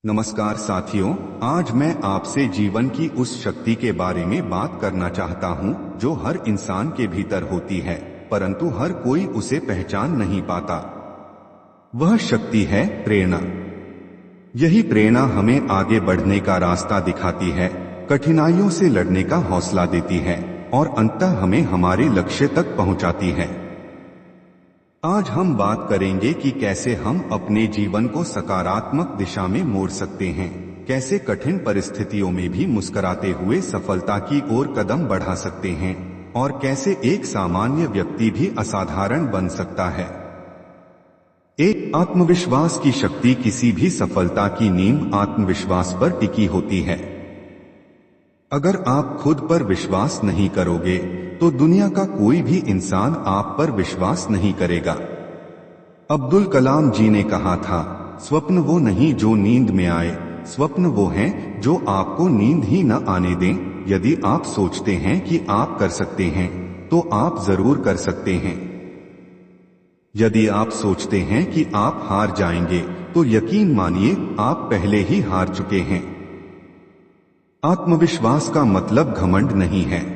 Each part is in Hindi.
नमस्कार साथियों, आज मैं आपसे जीवन की उस शक्ति के बारे में बात करना चाहता हूं जो हर इंसान के भीतर होती है, परंतु हर कोई उसे पहचान नहीं पाता। वह शक्ति है प्रेरणा। यही प्रेरणा हमें आगे बढ़ने का रास्ता दिखाती है, कठिनाइयों से लड़ने का हौसला देती है और अंततः हमें हमारे लक्ष्य तक पहुंचाती है। आज हम बात करेंगे कि कैसे हम अपने जीवन को सकारात्मक दिशा में मोड़ सकते हैं, कैसे कठिन परिस्थितियों में भी मुस्कुराते हुए सफलता की ओर कदम बढ़ा सकते हैं और कैसे एक सामान्य व्यक्ति भी असाधारण बन सकता है। एक आत्मविश्वास की शक्ति। किसी भी सफलता की नींव आत्मविश्वास पर टिकी होती है। अगर आप खुद पर विश्वास नहीं करोगे तो दुनिया का कोई भी इंसान आप पर विश्वास नहीं करेगा। अब्दुल कलाम जी ने कहा था, स्वप्न वो नहीं जो नींद में आए, स्वप्न वो हैं जो आपको नींद ही न आने दें। यदि आप सोचते हैं कि आप कर सकते हैं तो आप जरूर कर सकते हैं। यदि आप सोचते हैं कि आप हार जाएंगे तो यकीन मानिए आप पहले ही हार चुके हैं। आत्मविश्वास का मतलब घमंड नहीं है।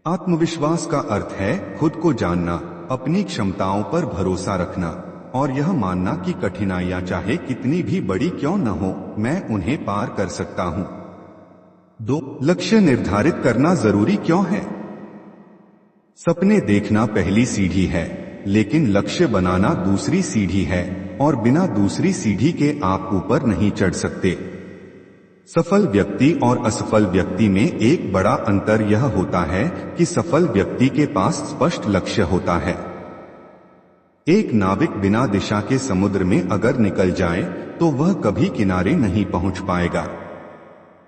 आत्मविश्वास का अर्थ है खुद को जानना, अपनी क्षमताओं पर भरोसा रखना और यह मानना कि कठिनाइयां चाहे कितनी भी बड़ी क्यों न हो, मैं उन्हें पार कर सकता हूं। 2. लक्ष्य निर्धारित करना जरूरी क्यों है? सपने देखना पहली सीढ़ी है, लेकिन लक्ष्य बनाना दूसरी सीढ़ी है और बिना दूसरी सीढ़ी के आप ऊपर नहीं चढ़ सकते। सफल व्यक्ति और असफल व्यक्ति में एक बड़ा अंतर यह होता है कि सफल व्यक्ति के पास स्पष्ट लक्ष्य होता है। एक नाविक बिना दिशा के समुद्र में अगर निकल जाए तो वह कभी किनारे नहीं पहुंच पाएगा।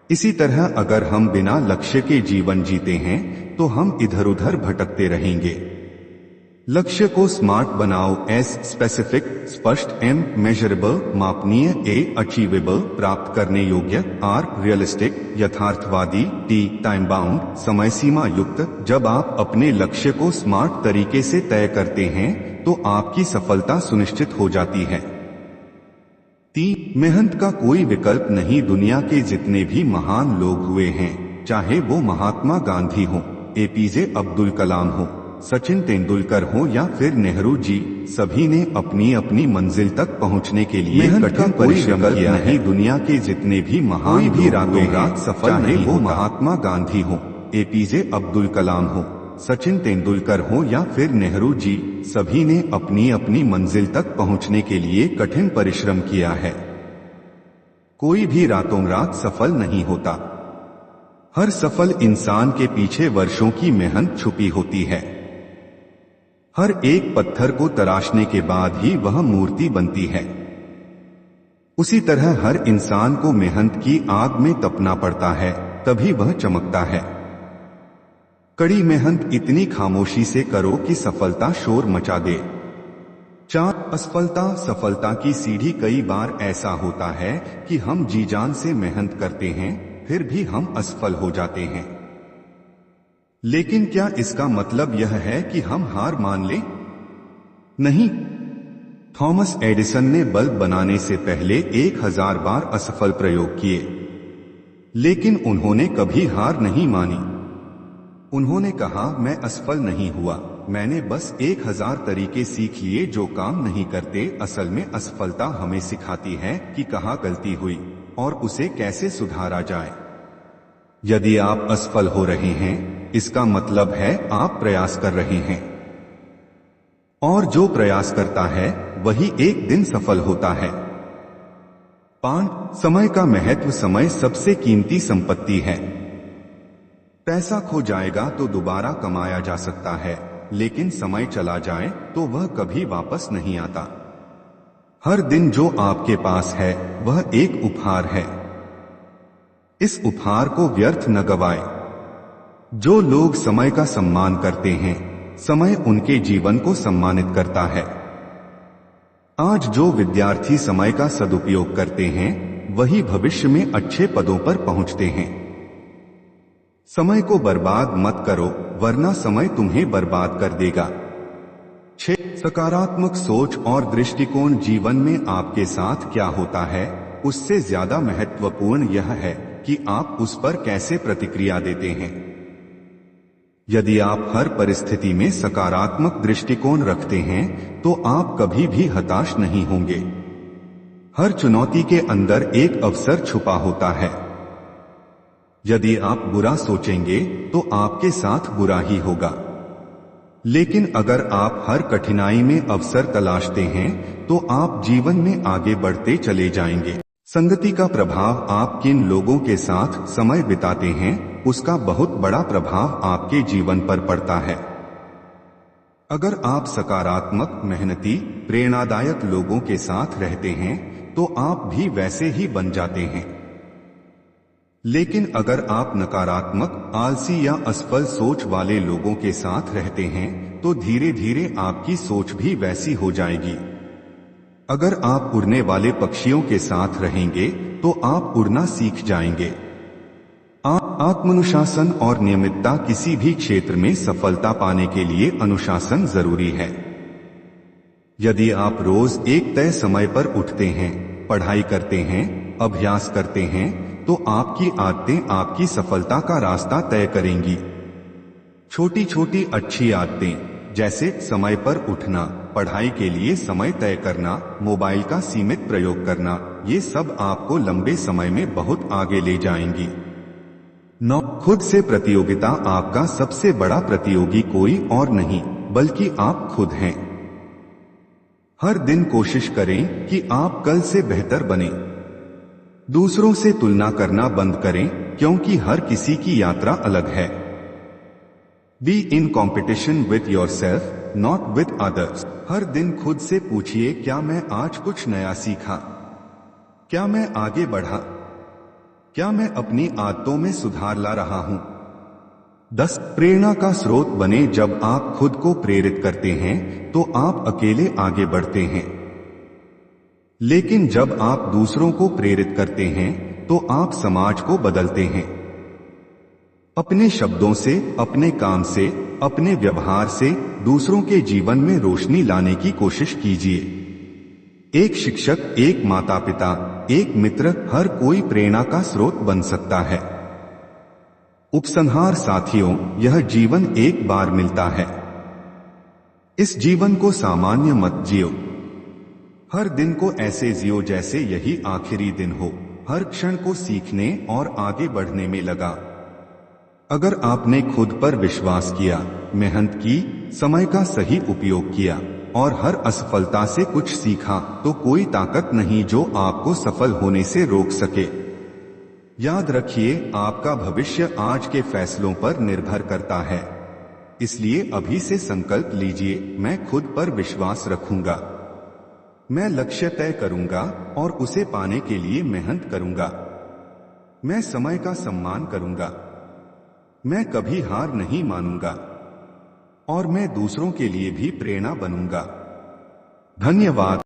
इसी तरह अगर हम बिना लक्ष्य के जीवन जीते हैं तो हम इधर उधर भटकते रहेंगे। लक्ष्य को स्मार्ट बनाओ। एस स्पेसिफिक, स्पष्ट, एम मेजरेबल, मापनीय, ए अचीवेबल, प्राप्त करने योग्य, आर रियलिस्टिक, यथार्थवादी, टी टाइम बाउंड, समय सीमा युक्त। जब आप अपने लक्ष्य को स्मार्ट तरीके से तय करते हैं तो आपकी सफलता सुनिश्चित हो जाती है। 3. मेहनत का कोई विकल्प नहीं। दुनिया के जितने भी महान लोग हुए हैं, चाहे वो महात्मा गांधी हो, एपीजे अब्दुल कलाम हो, सचिन तेंदुलकर हो या फिर नेहरू जी, सभी ने अपनी अपनी मंजिल तक पहुंचने के लिए कठिन परिश्रम किया है। दुनिया के जितने भी महान भी रातों रात सफल नहीं, वो महात्मा गांधी हो, एपीजे अब्दुल कलाम हो, सचिन तेंदुलकर हो या फिर नेहरू जी, सभी ने अपनी अपनी मंजिल तक पहुंचने के लिए कठिन परिश्रम किया है। कोई भी रातों रात सफल नहीं होता। हर सफल इंसान के पीछे वर्षों की मेहनत छुपी होती है। हर एक पत्थर को तराशने के बाद ही वह मूर्ति बनती है। उसी तरह हर इंसान को मेहनत की आग में तपना पड़ता है, तभी वह चमकता है। कड़ी मेहनत इतनी खामोशी से करो कि सफलता शोर मचा दे। 4. असफलता। सफलता की सीढ़ी। कई बार ऐसा होता है कि हम जी जान से मेहनत करते हैं, फिर भी हम असफल हो जाते हैं। लेकिन क्या इसका मतलब यह है कि हम हार मान लें? नहीं। थॉमस एडिसन ने बल्ब बनाने से पहले 1000 बार असफल प्रयोग किए, लेकिन उन्होंने कभी हार नहीं मानी। उन्होंने कहा, मैं असफल नहीं हुआ, मैंने बस 1000 तरीके सीख लिए जो काम नहीं करते। असल में असफलता हमें सिखाती है कि कहाँ गलती हुई और उसे कैसे सुधारा जाए। यदि आप असफल हो रहे हैं, इसका मतलब है आप प्रयास कर रहे हैं, और जो प्रयास करता है वही एक दिन सफल होता है। 5. समय का महत्व। समय सबसे कीमती संपत्ति है। पैसा खो जाएगा तो दोबारा कमाया जा सकता है, लेकिन समय चला जाए तो वह कभी वापस नहीं आता। हर दिन जो आपके पास है वह एक उपहार है। इस उपहार को व्यर्थ न गवाएं। जो लोग समय का सम्मान करते हैं, समय उनके जीवन को सम्मानित करता है। आज जो विद्यार्थी समय का सदुपयोग करते हैं, वही भविष्य में अच्छे पदों पर पहुंचते हैं। समय को बर्बाद मत करो, वरना समय तुम्हें बर्बाद कर देगा। 6. सकारात्मक सोच और दृष्टिकोण। जीवन में आपके साथ क्या होता है उससे ज्यादा महत्वपूर्ण यह है कि आप उस पर कैसे प्रतिक्रिया देते हैं। यदि आप हर परिस्थिति में सकारात्मक दृष्टिकोण रखते हैं तो आप कभी भी हताश नहीं होंगे। हर चुनौती के अंदर एक अवसर छुपा होता है। यदि आप बुरा सोचेंगे तो आपके साथ बुरा ही होगा, लेकिन अगर आप हर कठिनाई में अवसर तलाशते हैं तो आप जीवन में आगे बढ़ते चले जाएंगे। संगति का प्रभाव, आप किन लोगों के साथ समय बिताते हैं उसका बहुत बड़ा प्रभाव आपके जीवन पर पड़ता है। अगर आप सकारात्मक, मेहनती, प्रेरणादायक लोगों के साथ रहते हैं तो आप भी वैसे ही बन जाते हैं। लेकिन अगर आप नकारात्मक, आलसी या असफल सोच वाले लोगों के साथ रहते हैं तो धीरे धीरे आपकी सोच भी वैसी हो जाएगी। अगर आप उड़ने वाले पक्षियों के साथ रहेंगे तो आप उड़ना सीख जाएंगे। आत्मानुशासन और नियमितता, किसी भी क्षेत्र में सफलता पाने के लिए अनुशासन जरूरी है। यदि आप रोज एक तय समय पर उठते हैं, पढ़ाई करते हैं, अभ्यास करते हैं तो आपकी आदतें आपकी सफलता का रास्ता तय करेंगी। छोटी छोटी अच्छी आदतें जैसे समय पर उठना, पढ़ाई के लिए समय तय करना, मोबाइल का सीमित प्रयोग करना, ये सब आपको लंबे समय में बहुत आगे ले जाएंगी। 9. खुद से प्रतियोगिता, आपका सबसे बड़ा प्रतियोगी कोई और नहीं बल्कि आप खुद हैं। हर दिन कोशिश करें कि आप कल से बेहतर बने। दूसरों से तुलना करना बंद करें क्योंकि हर किसी की यात्रा अलग है। Be in competition with yourself, not with others. हर दिन खुद से पूछिए, क्या मैं आज कुछ नया सीखा? क्या मैं आगे बढ़ा? क्या मैं अपनी आदतों में सुधार ला रहा हूं? 10. प्रेरणा का स्रोत बने, जब आप खुद को प्रेरित करते हैं तो आप अकेले आगे बढ़ते हैं, लेकिन जब आप दूसरों को प्रेरित करते हैं तो आप समाज को बदलते हैं। अपने शब्दों से, अपने काम से, अपने व्यवहार से दूसरों के जीवन में रोशनी लाने की कोशिश कीजिए। एक शिक्षक, एक माता पिता, एक मित्र, हर कोई प्रेरणा का स्रोत बन सकता है। उपसंहार साथियों, यह जीवन एक बार मिलता है। इस जीवन को सामान्य मत जियो। हर दिन को ऐसे जियो जैसे यही आखिरी दिन हो। हर क्षण को सीखने और आगे बढ़ने में लगा। अगर आपने खुद पर विश्वास किया, मेहनत की, समय का सही उपयोग किया और हर असफलता से कुछ सीखा तो कोई ताकत नहीं जो आपको सफल होने से रोक सके। याद रखिए, आपका भविष्य आज के फैसलों पर निर्भर करता है। इसलिए अभी से संकल्प लीजिए, मैं खुद पर विश्वास रखूंगा, मैं लक्ष्य तय करूंगा और उसे पाने के लिए मेहनत करूंगा। मैं समय का सम्मान करूंगा, मैं कभी हार नहीं मानूंगा और मैं दूसरों के लिए भी प्रेरणा बनूंगा। धन्यवाद।